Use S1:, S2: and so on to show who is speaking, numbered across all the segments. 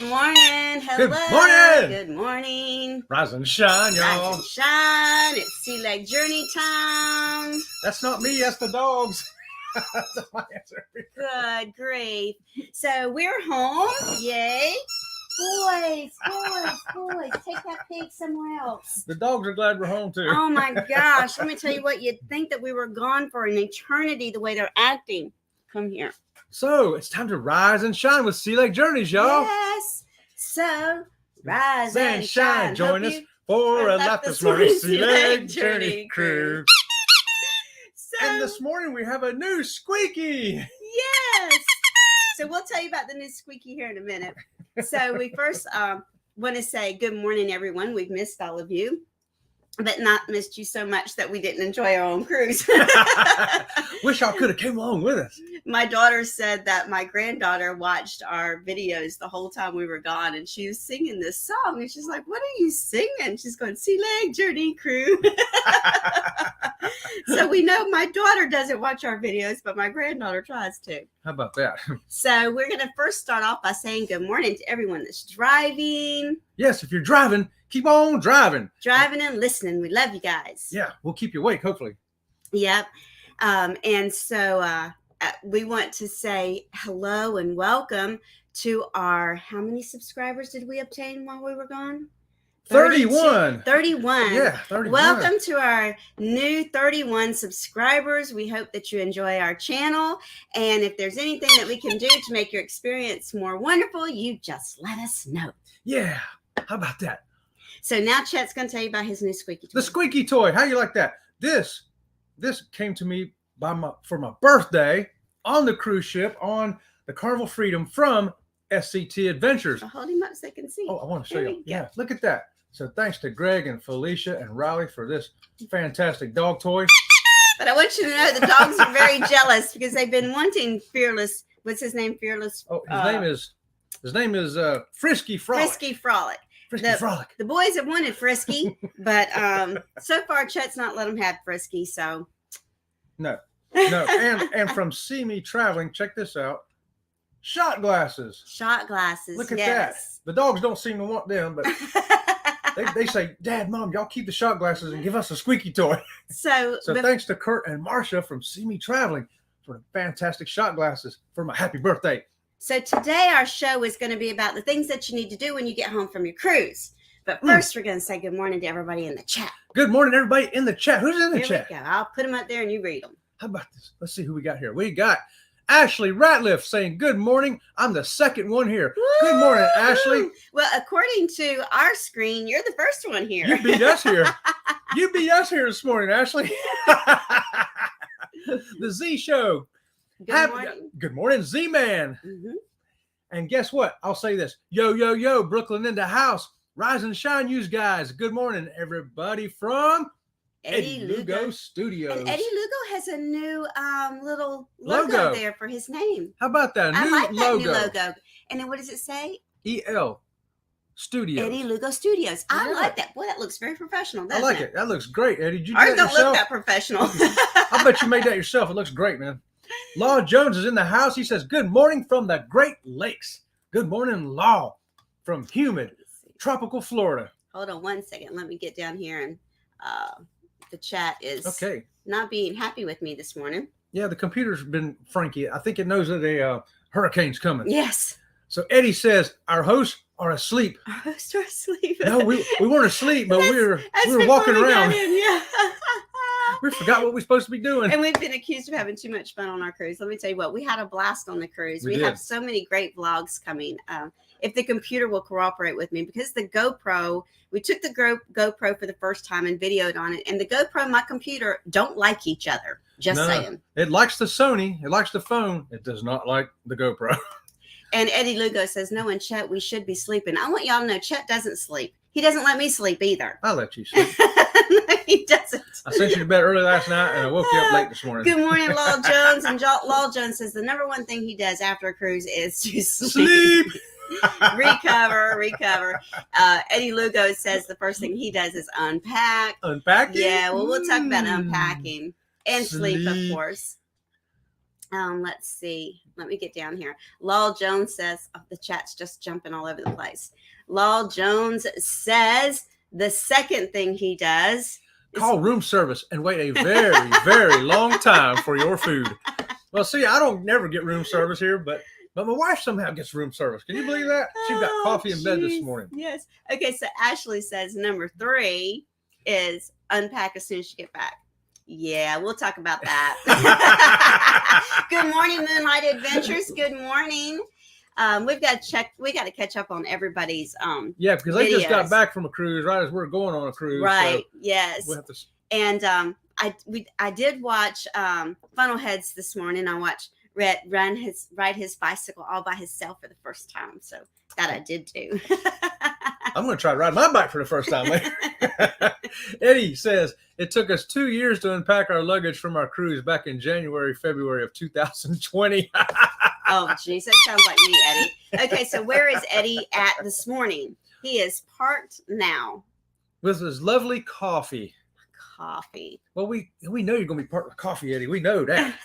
S1: morning. Hello.
S2: Good morning.
S1: Good morning.
S2: Rise and shine, y'all.
S1: Rise and shine. It's Sea Lake Journey time.
S2: That's not me. That's the dogs. That's my answer.
S1: Good grief. So we're home. Yay. Boys. Take that pig somewhere else.
S2: The dogs are glad we're home, too.
S1: Oh, my gosh. Let me tell you what. You'd think that we were gone for an eternity the way they're acting. Come here.
S2: So it's time to rise and shine with Sea Lake Journeys, y'all.
S1: Yes. So rise and shine.
S2: Join
S1: Hope
S2: us
S1: you
S2: for a
S1: left
S2: lap
S1: this
S2: this morning,
S1: morning,
S2: Sea Lake Journey crew. And this morning we have a new squeaky.
S1: Yes. So we'll tell you about the new squeaky here in a minute. So we first want to say good morning, everyone. We've missed all of you, but not missed you so much that we didn't enjoy our own cruise.
S2: Wish y'all could have came along with us.
S1: My daughter said that my granddaughter watched our videos the whole time we were gone, and she was singing this song, and she's like, "What are you singing?" She's going, "Sea Lake Journey Crew." So we know my daughter doesn't watch our videos, but my granddaughter tries to.
S2: How about that?
S1: So we're going to first start off by saying good morning to everyone that's driving.
S2: Yes, if you're driving, keep on driving.
S1: Driving and listening. We love you guys.
S2: Yeah, we'll keep you awake, hopefully.
S1: Yep. And so we want to say hello and welcome to our, how many subscribers did we obtain while we were gone?
S2: 31.
S1: 31.
S2: Yeah, 31.
S1: Welcome to our new 31 subscribers. We hope that you enjoy our channel. And if there's anything that we can do to make your experience more wonderful, you just let us know.
S2: Yeah, how about that?
S1: So now Chet's going to tell you about his new squeaky toy.
S2: The squeaky toy. How you like that? This came to me for my birthday on the cruise ship on the Carnival Freedom from SCT Adventures.
S1: I'll hold him up so they can see.
S2: Oh, I want to show
S1: There
S2: you.
S1: you go.
S2: Yeah, look at that. So thanks to Greg and Felicia and Riley for this fantastic dog toy.
S1: But I want you to know the dogs are very jealous because they've been wanting Fearless. What's his name? Fearless.
S2: Oh, his name is Frisky Frolic.
S1: Frisky Frolic.
S2: Frisky Frolic.
S1: The boys have wanted Frisky, but so far Chet's not let them have Frisky. So
S2: No. And from See Me Traveling, check this out. Shot glasses.
S1: Shot glasses.
S2: Look at
S1: yes.
S2: that. The dogs don't seem to want them, but they say, "Dad, Mom, y'all keep the shot glasses and give us a squeaky toy."
S1: So
S2: Thanks to Kurt and Marcia from See Me Traveling for the fantastic shot glasses for my happy birthday.
S1: So today our show is going to be about the things that you need to do when you get home from your cruise. But first, we're going to say good morning to everybody in the chat.
S2: Good morning, everybody in the chat. Who's in the
S1: Here
S2: chat?
S1: we go. I'll put them up there and you read them.
S2: How about this? Let's see who we got here. We got Ashley Ratliff saying, "Good morning. I'm the second one here."
S1: Woo!
S2: Good morning, Ashley.
S1: Well, according to our screen, you're the first one here.
S2: You beat us here. You beat us here this morning, Ashley. The Z Show.
S1: Good morning.
S2: Good morning, Z-Man.
S1: Mm-hmm.
S2: And guess what? I'll say this. Yo, Brooklyn in the house. Rise and shine, you guys. Good morning, everybody from Eddie Lugo Studios.
S1: And Eddie Lugo has a new little logo there for his name.
S2: How about that?
S1: I like that
S2: logo.
S1: new logo. And then what does it say?
S2: EL Studios.
S1: Eddie Lugo Studios. I
S2: Yeah.
S1: like that. Boy, that looks very professional,
S2: I
S1: doesn't
S2: like it. That looks great, Eddie. Did you do
S1: Ours
S2: that
S1: don't
S2: yourself?
S1: look that professional.
S2: I bet you made that yourself. It looks great, man. Law Jones is in the house. He says, "Good morning from the Great Lakes." Good morning, Law, from humid tropical Florida.
S1: Hold on one second. Let me get down here and the chat is
S2: Okay.
S1: not being happy with me this morning.
S2: Yeah, the computer's been franky. I think it knows that a hurricane's coming.
S1: Yes.
S2: So Eddie says our hosts are asleep.
S1: Our hosts are asleep.
S2: No, we weren't asleep, but we were
S1: That's
S2: walking
S1: before we
S2: around.
S1: got in, yeah.
S2: We forgot what we're supposed to be doing.
S1: And we've been accused of having too much fun on our cruise. Let me tell you what, we had a blast on the cruise.
S2: We
S1: We
S2: did.
S1: have so many great vlogs coming. If the computer will cooperate with me, because the GoPro, we took the GoPro for the first time and videoed on it. And the GoPro and my computer don't like each other. Just
S2: No,
S1: saying.
S2: It likes the Sony. It likes the phone. It does not like the GoPro.
S1: And Eddie Lugo says, "No, in Chet, we should be sleeping." I want y'all to know Chet doesn't sleep. He doesn't let me sleep either.
S2: I'll let you sleep.
S1: No, he doesn't.
S2: I sent you to bed early last night, and I woke you up late this morning.
S1: Good morning, Law Jones. And Law Jones says the number one thing he does after a cruise is to
S2: Sleep.
S1: recover. Eddie Lugo says the first thing he does is unpack.
S2: Unpacking?
S1: Yeah, well, we'll talk about unpacking and sleep, of
S2: Sleep.
S1: course. Let's see. let me get down here. Law Jones says, oh, the chat's just jumping all over the place. Law Jones says the second thing he does is
S2: call room service and wait a very, very long time for your food. Well, see, I don't never get room service here, but my wife somehow gets room service. Can you believe that? She got coffee in bed this morning.
S1: Yes. Okay, so Ashley says number 3 is unpack as soon as you get back. Yeah, we'll talk about that. Good morning, Moonlight Adventures. Good morning. We got to catch up on everybody's
S2: yeah, because they just got
S1: videos.
S2: back from a cruise right as we're going on a cruise.
S1: Right.
S2: So
S1: yes.
S2: we'll have to...
S1: And I did watch Funnelheads this morning. I watched Rhett ride his bicycle all by himself for the first time. So that I did do.
S2: I'm going to try to ride my bike for the first time. Eddie says, it took us 2 years to unpack our luggage from our cruise back in January, February of 2020.
S1: Oh, geez, that sounds like me, Eddie. Okay, so where is Eddie at this morning? He is parked now.
S2: With his lovely coffee.
S1: Coffee.
S2: Well, we know you're going to be parked with coffee, Eddie. We know that.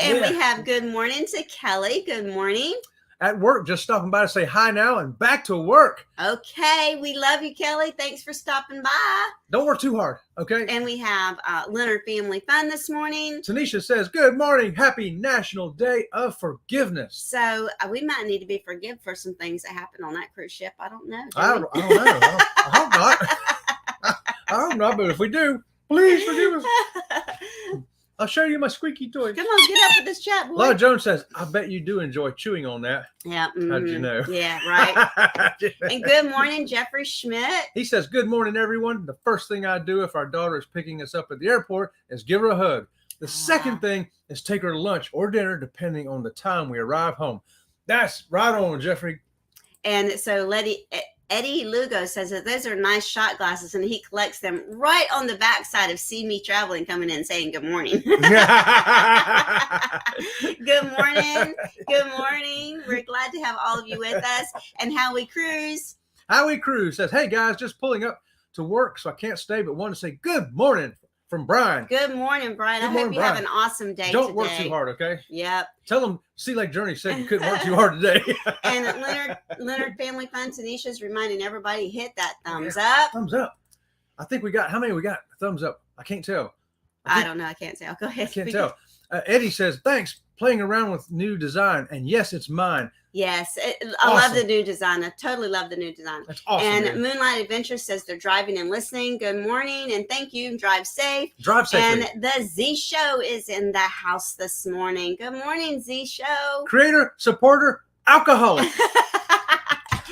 S1: And we have good morning to Kelly. Good morning.
S2: At work, just stopping by to say hi now and back to work.
S1: Okay, we love you, Kelly. Thanks for stopping by.
S2: Don't work too hard, okay?
S1: And we have Leonard Family Fun this morning.
S2: Tanisha says, good morning. Happy National Day of Forgiveness.
S1: So we might need to be forgiven for some things that happened on that cruise ship. I don't know.
S2: I don't know. I hope not. I hope not, but if we do, please forgive us. I'll show you my squeaky toy.
S1: Come on, get up with this chat, boy.
S2: Laura Jones says, I bet you do enjoy chewing on that.
S1: Yeah.
S2: How did you know?
S1: Yeah, right. And good morning, Jeffrey Schmidt.
S2: He says, good morning, everyone. The first thing I do if our daughter is picking us up at the airport is give her a hug. The second thing is take her to lunch or dinner, depending on the time we arrive home. That's right on, Jeffrey.
S1: And so Eddie Lugo says that those are nice shot glasses, and he collects them right on the backside of See Me Traveling coming in saying good morning. Good morning. Good morning. We're glad to have all of you with us. And How We Cruise.
S2: How We Cruise says, hey, guys, just pulling up to work, so I can't stay, but want to say good morning from Brian.
S1: Good morning, Brian.
S2: Good
S1: I
S2: morning,
S1: hope you
S2: Brian.
S1: have an awesome day
S2: Don't
S1: today.
S2: work too hard, okay?
S1: Yep.
S2: Tell them Sea Lake Journey said you couldn't work too hard today.
S1: And Leonard Family Fun, Tanisha's reminding everybody hit that thumbs up.
S2: Thumbs up. I think we got, how many we got? Thumbs up. I can't tell.
S1: I don't know. I can't tell. Go ahead.
S2: I can't tell. Eddie says, thanks, playing around with new design. And yes, it's mine.
S1: Yes. I love the new design. I totally love the new design.
S2: That's awesome.
S1: And
S2: man.
S1: Moonlight Adventure says they're driving and listening. Good morning. And thank you. Drive safe.
S2: Drive safely.
S1: And the Z Show is in the house this morning. Good morning, Z Show.
S2: Creator, supporter, alcoholic.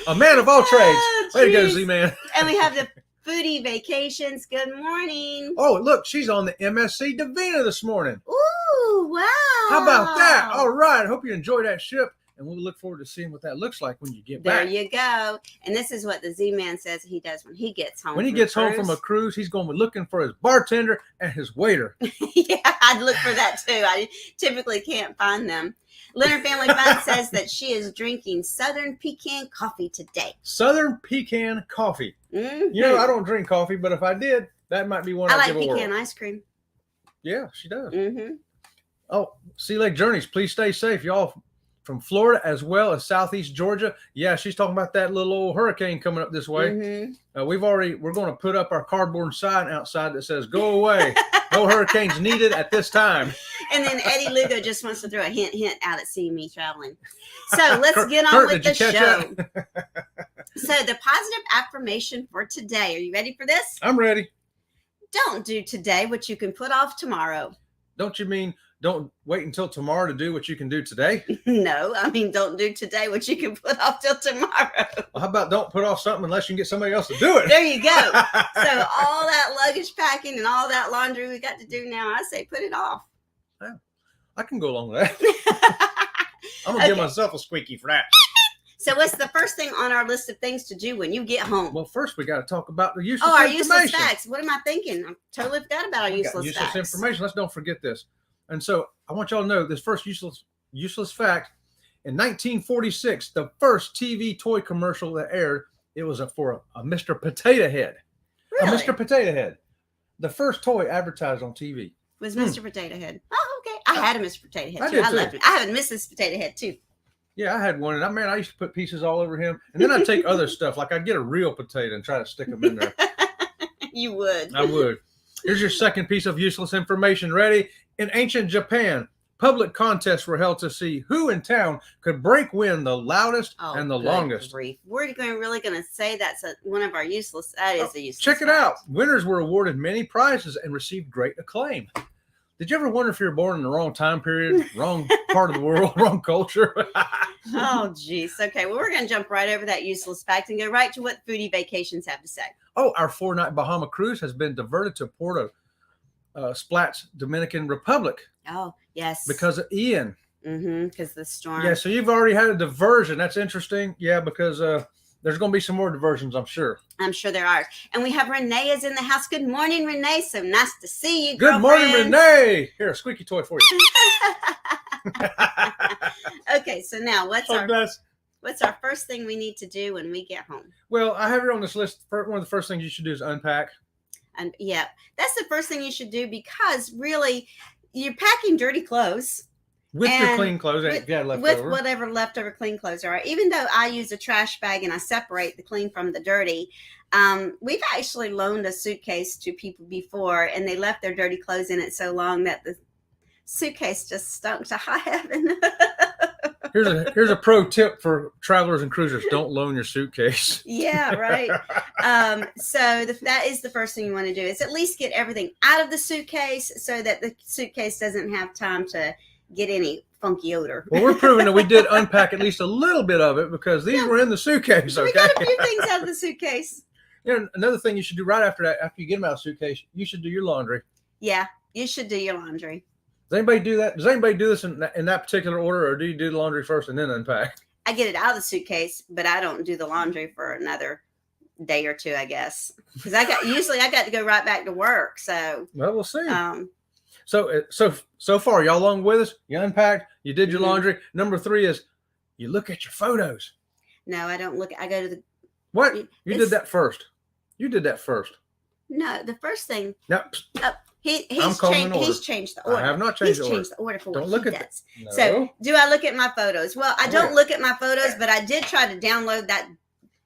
S2: A man of all trades. Way to go, Z-Man.
S1: And we have the Foodie Vacations. Good morning.
S2: Oh, look, she's on the MSC Divina this morning.
S1: Ooh, wow.
S2: How about that? All right. I hope you enjoy that ship. And we'll look forward to seeing what that looks like when you get
S1: There
S2: back.
S1: you go. And this is what the Z-Man says he does when he gets home.
S2: When he gets home from a cruise, he's going to be looking for his bartender and his waiter.
S1: Yeah, I'd look for that too. I typically can't find them. Leonard Family Fun says that she is drinking Southern Pecan coffee today.
S2: Southern Pecan coffee.
S1: Mm-hmm.
S2: You know, I don't drink coffee, but if I did, that might be one
S1: I
S2: I'd
S1: like
S2: give a whirl.
S1: pecan ice cream.
S2: Yeah, she does.
S1: Mm-hmm.
S2: Oh, Sea Lake Journeys, please stay safe, y'all. From Florida as well as Southeast Georgia. Yeah, she's talking about that little old hurricane coming up this way.
S1: Mm-hmm.
S2: We're going to put up our cardboard sign outside that says, go away. No hurricanes needed at this time.
S1: And then Eddie Lugo just wants to throw a hint out at See Me Traveling. So let's get on with the show. So the positive affirmation for today. Are you ready for this?
S2: I'm ready.
S1: Don't do today what you can put off tomorrow.
S2: Don't you mean don't wait until tomorrow to do what you can do today?
S1: No, I mean, don't do today what you can put off till tomorrow.
S2: Well, how about don't put off something unless you can get somebody else to do it?
S1: There you go. So all that luggage packing and all that laundry we got to do now, I say put it off.
S2: I can go along with that. I'm going to give myself a squeaky for that.
S1: So what's the first thing on our list of things to do when you get home?
S2: Well, first we got to talk about the useless
S1: our
S2: information.
S1: useless facts. What am I thinking? I totally forgot about our useless facts.
S2: Information. Let's don't forget this. And so I want y'all to know this first useless fact. In 1946, the first TV toy commercial that aired, it was for a Mr. Potato Head.
S1: Really?
S2: A Mr. Potato Head. The first toy advertised on TV.
S1: Was Mr. Potato Head. Oh, okay. I had a Mr. Potato Head
S2: I
S1: too.
S2: did
S1: I
S2: too.
S1: loved it. I have a Mrs. Potato Head too.
S2: Yeah, I had one, and I used to put pieces all over him, and then I'd take other stuff, like I'd get a real potato and try to stick them in there.
S1: You would.
S2: I would. Here's your second piece of useless information. Ready? In ancient Japan, public contests were held to see who in town could break wind the loudest and the
S1: good
S2: longest.
S1: grief. We're really going to say that's one of our useless. That is a useless.
S2: Check it
S1: fact.
S2: out. Winners were awarded many prizes and received great acclaim. Did you ever wonder if you were born in the wrong time period, wrong part of the world, wrong culture?
S1: Oh, geez. Okay. Well, we're going to jump right over that useless fact and go right to what Foodie Vacations have to say.
S2: Oh, our 4-night Bahama cruise has been diverted to Puerto Splats, Dominican Republic.
S1: Oh, yes.
S2: Because of Ian.
S1: Because the storm.
S2: Yeah, so you've already had a diversion. That's interesting. Yeah, because there's going to be some more diversions, I'm sure.
S1: I'm sure there are. And we have Renee is in the house. Good morning, Renee. So nice to see you.
S2: Good morning, Renee. Here, a squeaky toy for you.
S1: Okay, so now what's our first thing we need to do when we get home?
S2: Well, I have it on this list. One of the first things you should do is unpack.
S1: And yeah, that's the first thing you should do, because really you're packing dirty clothes.
S2: With your clean clothes,
S1: with whatever leftover clean clothes are. Even though I use a trash bag and I separate the clean from the dirty, we've actually loaned a suitcase to people before, and they left their dirty clothes in it so long that the suitcase just stunk to high heaven.
S2: Here's a pro tip for travelers and cruisers: don't loan your suitcase.
S1: Yeah, right. So that is the first thing you want to do, is at least get everything out of the suitcase so that the suitcase doesn't have time to get any funky odor.
S2: Well, we're proving that we did unpack at least a little bit of it, because these were in the suitcase.
S1: So
S2: okay,
S1: we got a few things out of the suitcase.
S2: Another thing you should do right after that, after you get them out of the suitcase, you should do your laundry.
S1: Yeah, you should do your laundry.
S2: Does anybody do that? Does anybody do this in that particular order, or do you do the laundry first and then unpack?
S1: I get it out of the suitcase, but I don't do the laundry for another day or two, I guess, because I got to go right back to work. So
S2: well, we'll see. So far, y'all along with us? You unpacked, you did your laundry. Number 3 is you look at your photos.
S1: No, I don't look. I go to the.
S2: What? You did that first. You did that first.
S1: No, the first thing.
S2: No.
S1: He's changed the order.
S2: I have not changed the order.
S1: He's changed the order for
S2: don't
S1: what
S2: look
S1: he
S2: at
S1: does.
S2: No.
S1: So, do I look at my photos? Well, I don't look at my photos, but I did try to download that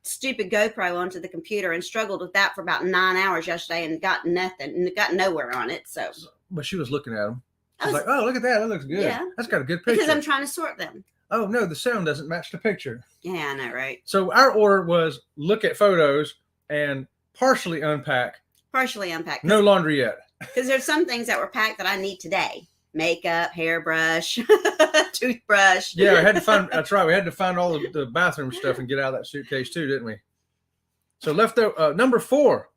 S1: stupid GoPro onto the computer and struggled with that for about 9 hours yesterday and got nothing and got nowhere on it. So,
S2: but she was looking at them. I was like, "Oh, look at that! That looks good.
S1: Yeah,
S2: that's got a good picture."
S1: Because I'm trying to sort them.
S2: Oh no, the sound doesn't match the picture.
S1: Yeah, I know, right?
S2: So our order was look at photos and partially unpack.
S1: Partially unpack.
S2: No laundry yet.
S1: Because there's some things that were packed that I need today: makeup, hairbrush, toothbrush.
S2: Yeah, I had to find. That's right. We had to find all the bathroom stuff and get out of that suitcase too, didn't we? So leftover number 4,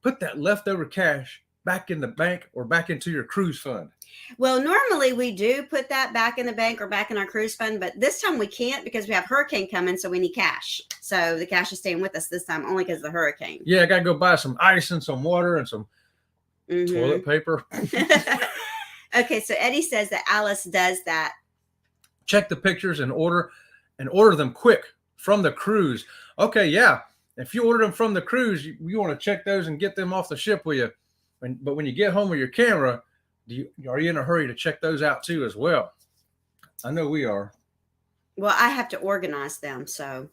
S2: put that leftover cash back in the bank or back into your cruise fund.
S1: Well, normally we do put that back in the bank or back in our cruise fund, but this time we can't because we have hurricane coming, so we need cash. So the cash is staying with us this time only because of the hurricane.
S2: Yeah, I got to go buy some ice and some water and some toilet paper.
S1: Okay, so Eddie says that Alice does that.
S2: Check the pictures and order them quick from the cruise. Okay, yeah. If you order them from the cruise, you want to check those and get them off the ship with you. But when you get home with your camera, are you in a hurry to check those out too as well? I know we are.
S1: Well, I have to organize them, so.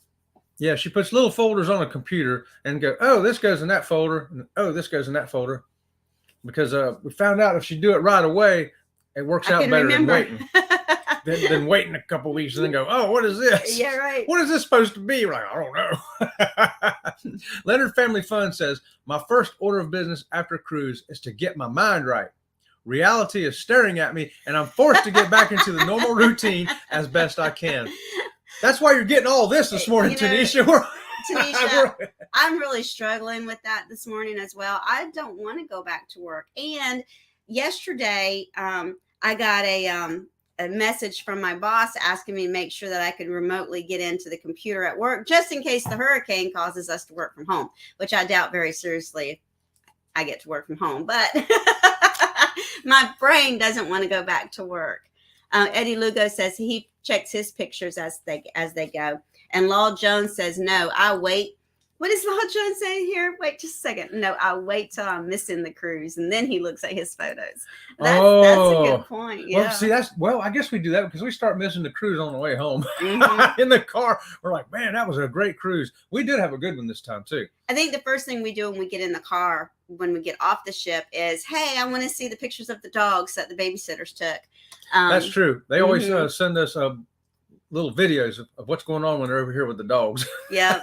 S2: Yeah, she puts little folders on a computer and go, oh, this goes in that folder. And, oh, this goes in that folder. Because we found out if she do it right away, it works out better than waiting. Than waiting a couple weeks and then go, oh, what is this?
S1: Yeah, right.
S2: What is this supposed to be? We're like, I don't know. Leonard Family Fun says, my first order of business after a cruise is to get my mind right. Reality is staring at me, and I'm forced to get back into the normal routine as best I can. That's why you're getting all this morning, Tanisha.
S1: Tanisha, I'm really struggling with that this morning as well. I don't want to go back to work. And yesterday, I got a message from my boss asking me to make sure that I could remotely get into the computer at work just in case the hurricane causes us to work from home, which I doubt very seriously if I get to work from home. But my brain doesn't want to go back to work. Eddie Lugo says he checks his pictures as they go. And Law Jones says, no, I wait What is Lord John saying here? Wait just a second. No, I'll wait till I'm missing the cruise, and then he looks at his photos. That's a good point. Yeah.
S2: Well, see, I guess we do that because we start missing the cruise on the way home
S1: Mhm.
S2: in the car. We're like, man, that was a great cruise. We did have a good one this time too.
S1: I think the first thing we do when we get in the car, when we get off the ship, is, hey, I want to see the pictures of the dogs that the babysitters took.
S2: That's true. They always
S1: mhm.
S2: send us little videos of what's going on when they're over here with the dogs.
S1: Yeah.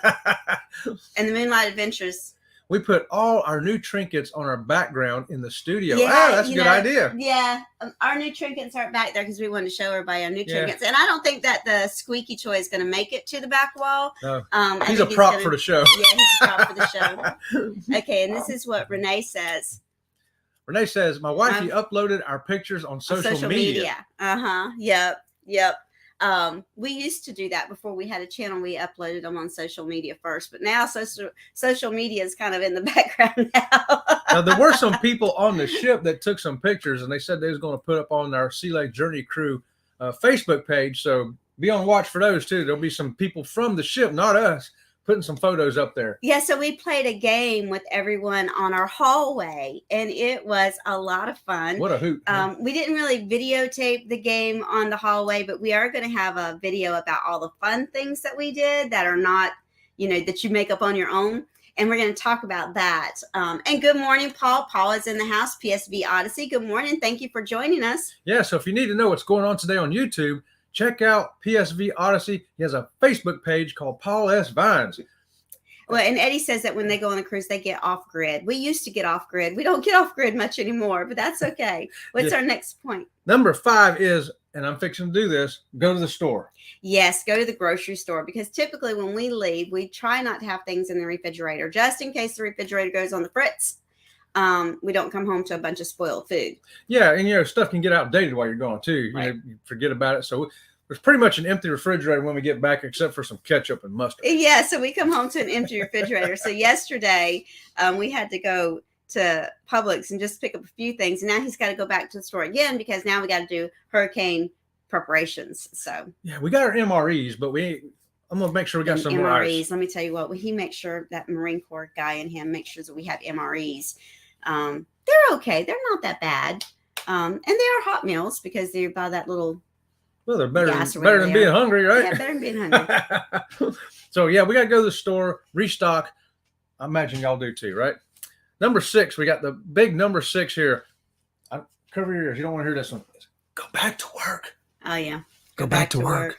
S1: And the Moonlight Adventures.
S2: We put all our new trinkets on our background in the studio.
S1: Yeah,
S2: That's a good idea.
S1: Yeah. Our new trinkets aren't back there because we wanted to show everybody our new
S2: Yeah.
S1: trinkets. And I don't think that the squeaky toy is going to make it to the back wall.
S2: No.
S1: I
S2: He's a
S1: think
S2: prop for the show.
S1: Yeah, he's a prop for the show. Okay, and this is what Renee says.
S2: Renee says, my wifey uploaded our pictures on social media.
S1: Uh-huh. Yep. We used to do that before we had a channel. We uploaded them on social media first, but now social media is kind of in the background now.
S2: Now, there were some people on the ship that took some pictures, and they said they was going to put up on our Sea Lake Journey Crew Facebook page. So be on watch for those too. There'll be some people from the ship, not us, putting some photos up there.
S1: Yeah, so we played a game with everyone on our hallway, and it was a lot of fun.
S2: What a hoot.
S1: We didn't really videotape the game on the hallway, but we are going to have a video about all the fun things that we did that are not, that you make up on your own. And we're going to talk about that. And good morning, Paul. Paul is in the house, PSV Odyssey. Good morning. Thank you for joining us.
S2: Yeah, so if you need to know what's going on today on YouTube, check out PSV Odyssey. He has a Facebook page called Paul S. Vines.
S1: Well, and Eddie says that when they go on a cruise, they get off grid. We used to get off grid. We don't get off grid much anymore, but that's okay. What's our next point?
S2: Number 5 is, and I'm fixing to do this, go to the store.
S1: Yes, go to the grocery store, because typically when we leave, we try not to have things in the refrigerator just in case the refrigerator goes on the fritz. We don't come home to a bunch of spoiled food.
S2: Yeah, and stuff can get outdated while you're gone too.
S1: Right.
S2: You forget about it. So there's pretty much an empty refrigerator when we get back, except for some ketchup and mustard.
S1: Yeah, so we come home to an empty refrigerator. So yesterday, we had to go to Publix and just pick up a few things. And now he's got to go back to the store again because now we got to do hurricane preparations. So
S2: yeah, we got our MREs, but I'm gonna make sure we got some
S1: MREs. Let me tell you what, he makes sure that Marine Corps guy in him makes sure that we have MREs. They're okay. They're not that bad. And they are hot meals because they're by that little.
S2: Well, they're better than being hungry, right?
S1: Yeah, better than being hungry.
S2: So yeah, we got to go to the store, restock. I imagine y'all do too, right? Number 6, we got the big number 6 here. Cover your ears. You don't want to hear this one. Go back to work.
S1: Oh yeah.
S2: Go back to work.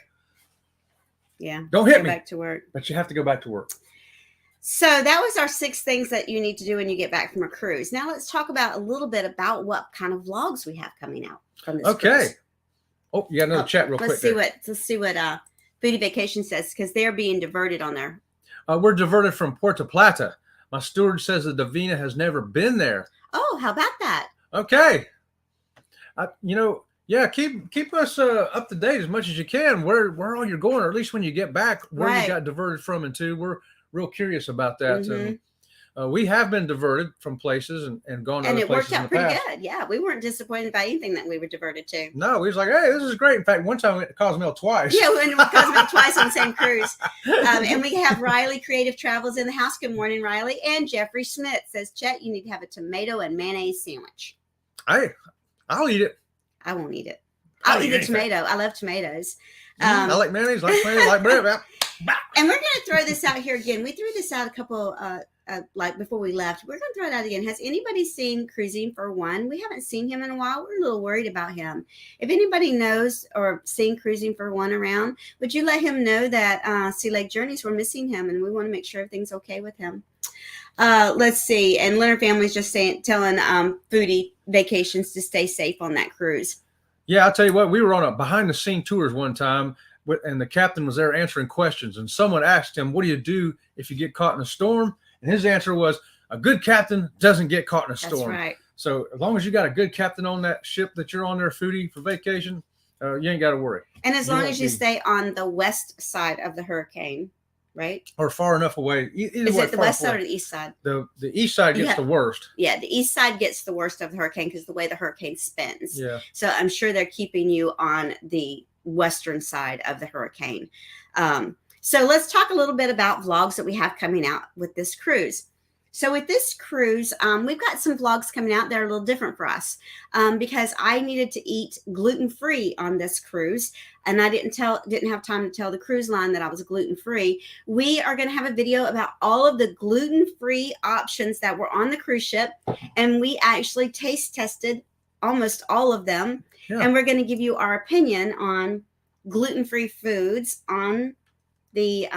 S1: Yeah.
S2: Don't hit
S1: go
S2: me.
S1: Back to work.
S2: But you have to go back to work.
S1: So that was our 6 things that you need to do when you get back from a cruise. Now let's talk about a little bit about what kind of vlogs we have coming out from this cruise.
S2: Oh, you got another chat real quick.
S1: Let's see what Booty Vacation says, because they're being diverted on there.
S2: We're diverted from Puerto Plata. My steward says the Divina has never been there.
S1: Oh, how about that?
S2: Okay. Yeah, keep us up to date as much as you can. Where all you're going, or at least when you get back, where you got diverted from and to. We're real curious about that.
S1: Mm-hmm.
S2: We have been diverted from places and gone to other places.
S1: And it worked out pretty good. Yeah, we weren't disappointed by anything that we were diverted to.
S2: No, we was like, hey, this is great. In fact, one time we went to Cozumel twice.
S1: Yeah, we went to Cozumel twice on the same cruise. And we have Riley Creative Travels in the house. Good morning, Riley. And Jeffrey Smith says, Chet, you need to have a tomato and mayonnaise sandwich.
S2: I'll eat it.
S1: I won't eat it. I'll eat a tomato. I love tomatoes.
S2: I like mayonnaise, like bread.
S1: And we're going to throw this out here again. We threw this out a couple, like before we left. We're going to throw it out again. Has anybody seen Cruising for One? We haven't seen him in a while. We're a little worried about him. If anybody knows or seen Cruising for One around, would you let him know that Sea Lake Journeys, we're missing him, and we want to make sure everything's okay with him. Let's see. And Leonard family's just telling Foodie Vacations to stay safe on that cruise.
S2: Yeah, I'll tell you what. We were on a behind-the-scene tours one time, and the captain was there answering questions, and someone asked him, what do you do if you get caught in a storm? And his answer was, a good captain doesn't get caught in a storm.
S1: That's right.
S2: So as long as you got a good captain on that ship that you're on there, Foodie, for vacation, you ain't got to worry.
S1: And as long as you stay on the west side of the hurricane, right?
S2: Or far enough away.
S1: Is it the west side or the east side?
S2: The east side gets the worst.
S1: Yeah, the east side gets the worst of the hurricane because the way the hurricane spins.
S2: Yeah.
S1: So I'm sure they're keeping you on the western side of the hurricane. So let's talk a little bit about vlogs that we have coming out with this cruise. So with this cruise, we've got some vlogs coming out that are a little different for us because I needed to eat gluten-free on this cruise, and I didn't have time to tell the cruise line that I was gluten-free. We are going to have a video about all of the gluten-free options that were on the cruise ship, and we actually taste tested almost all of them, and we're going to give you our opinion on gluten-free foods on the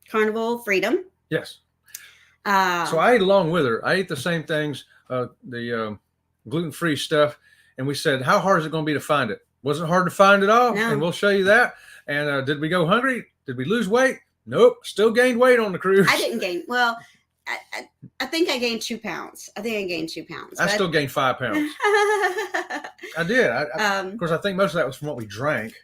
S1: Carnival Freedom.
S2: Yes. So I ate along with her. I ate the same things, the gluten-free stuff. And we said, how hard is it going to be to find it? Wasn't hard to find at all.
S1: No.
S2: And we'll show you that. And did we go hungry? Did we lose weight? Nope. Still gained weight on the cruise.
S1: I didn't gain. Well, I think I gained 2 pounds. I gained 2 pounds.
S2: I still gained 5 pounds. I did. Of course, I think most of that was from what we drank.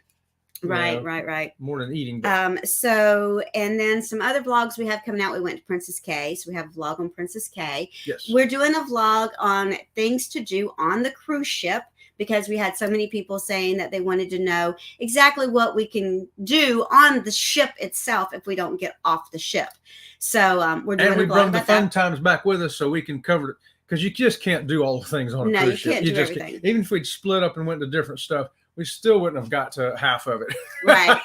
S1: Right.
S2: More than eating.
S1: So, and then some other vlogs we have coming out. We went to Princess K, so we have a vlog on Princess K.
S2: Yes.
S1: We're doing a vlog on things to do on the cruise ship because we had so many people saying that they wanted to know exactly what we can do on the ship itself if we don't get off the ship. So we're doing. And we brought
S2: the fun times back with us so we can cover it because you just can't do all the things on a cruise ship.
S1: No, you can't do everything.
S2: Can't. Even if we'd split up and went to different stuff, we still wouldn't have got to half of it.
S1: Right.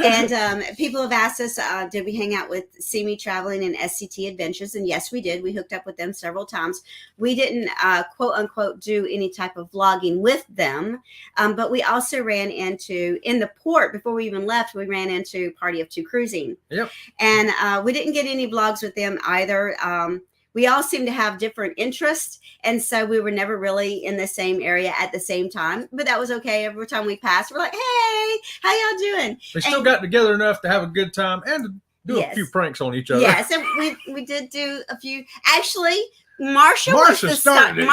S1: And people have asked us, did we hang out with See Me Traveling and SCT Adventures? And yes, we did. We hooked up with them several times. We didn't, quote unquote, do any type of vlogging with them. But we also ran into, in the port, before we even left, we ran into Party of Two Cruising.
S2: Yep.
S1: And we didn't get any vlogs with them either. We all seem to have different interests, and so we were never really in the same area at the same time. But that was okay. Every time we passed, we're like, "Hey, how y'all doing?"
S2: We still got together enough to have a good time and to do a few pranks on each other.
S1: Yes, and we did do a few. Actually, Marsha started.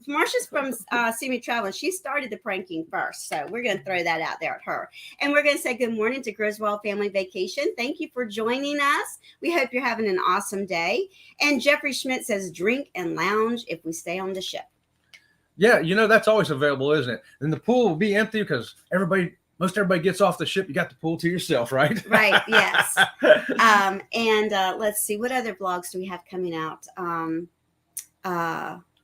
S1: Marsha's from See Me Traveling. She started the pranking first. So we're going to throw that out there at her. And we're going to say good morning to Griswold Family Vacation. Thank you for joining us. We hope you're having an awesome day. And Jeffrey Schmidt says drink and lounge if we stay on the ship.
S2: Yeah, that's always available, isn't it? And the pool will be empty because most everybody gets off the ship. You got the pool to yourself, right?
S1: Right, yes. And let's see, what other vlogs do we have coming out?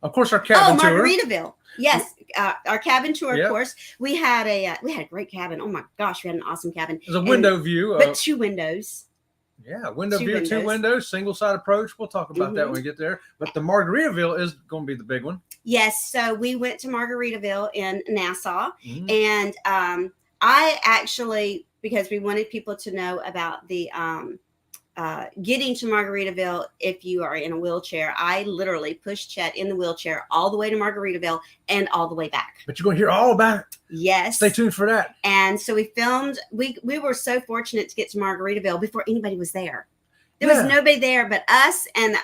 S2: Of course, our cabin tour.
S1: Margaritaville. Yes, our cabin tour.
S2: Yep.
S1: Of course, we had a great cabin. Oh my gosh, we had an awesome cabin.
S2: There's a window view,
S1: but 2 windows.
S2: Yeah, two windows, single side approach. We'll talk about that when we get there. But the Margaritaville is going to be the big one. Yes,
S1: so we went to Margaritaville in Nassau, and I actually, because we wanted people to know about the getting to Margaritaville if you are in a wheelchair. I literally pushed Chet in the wheelchair all the way to Margaritaville and all the way back.
S2: But you're going to hear all about it.
S1: Yes.
S2: Stay tuned for that.
S1: And so we filmed. We were so fortunate to get to Margaritaville before anybody was there. There was nobody there but us and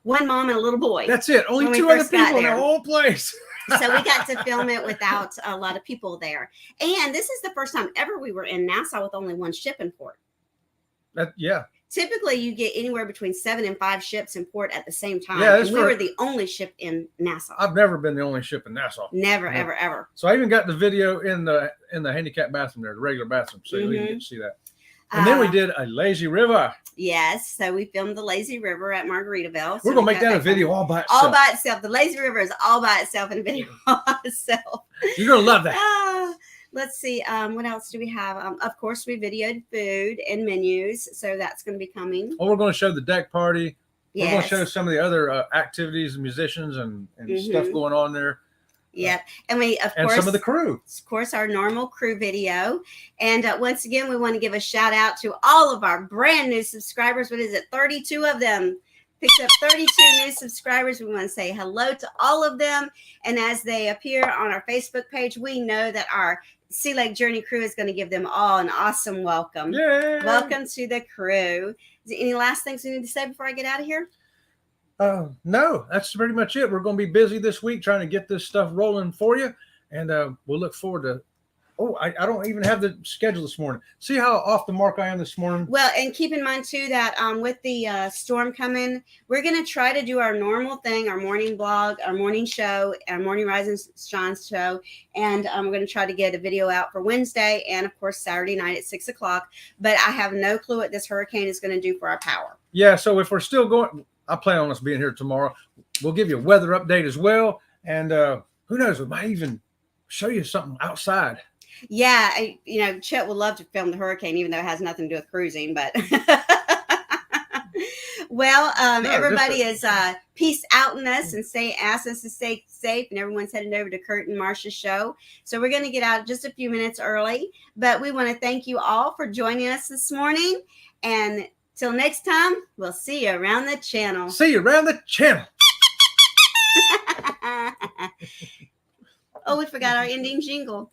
S1: one mom and a little boy.
S2: That's it. Only 2 other people in the whole place.
S1: So we got to film it without a lot of people there. And this is the first time ever we were in Nassau with only 1 ship in port.
S2: Yeah.
S1: Typically, you get anywhere between 7 and 5 ships in port at the same time.
S2: Yeah,
S1: and we were the only ship in Nassau.
S2: I've never been the only ship in Nassau.
S1: Never, ever.
S2: So I even got the video in the handicap bathroom there, the regular bathroom, so you can get to see that. And then we did a lazy river.
S1: Yes, so we filmed the lazy river at Margaritaville.
S2: We're gonna make that a video all by itself.
S1: All by itself. The lazy river is all by itself in a video all by itself.
S2: You're gonna love that.
S1: Let's see. What else do we have? Of course, we videoed food and menus, so that's going to be coming.
S2: Well, we're going to show the deck party. Yes. We're going to show some of the other activities and musicians and stuff going on there.
S1: Yep. And we, of course,
S2: some of the crew.
S1: Of course, our normal crew video. And once again, we want to give a shout out to all of our brand new subscribers. What is it? 32 of them. Picked up 32 new subscribers. We want to say hello to all of them. And as they appear on our Facebook page, we know that our Sea Lake Journey crew is going to give them all an awesome welcome.
S2: Yay.
S1: Welcome to the crew. Is there any last things we need to say before I get out of here?
S2: No, that's pretty much it. We're going to be busy this week trying to get this stuff rolling for you. And we'll look forward to Oh, I don't even have the schedule this morning. See how off the mark I am this morning?
S1: Well, and keep in mind too that with the storm coming, we're going to try to do our normal thing, our morning blog, our morning show, our morning Rise and Shine show, and we're going to try to get a video out for Wednesday and of course Saturday night at 6 o'clock. But I have no clue what this hurricane is going to do for our power.
S2: Yeah, so if we're still going, I plan on us being here tomorrow. We'll give you a weather update as well, and who knows, we might even show you something outside.
S1: Yeah, Chet would love to film the hurricane, even though it has nothing to do with cruising. But well, everybody is peace outing us and ask us to stay safe, and everyone's heading over to Kurt and Marsha's show. So we're going to get out just a few minutes early, but we want to thank you all for joining us this morning. And till next time, we'll see you around the channel.
S2: See you around the channel.
S1: Oh, we forgot our ending jingle.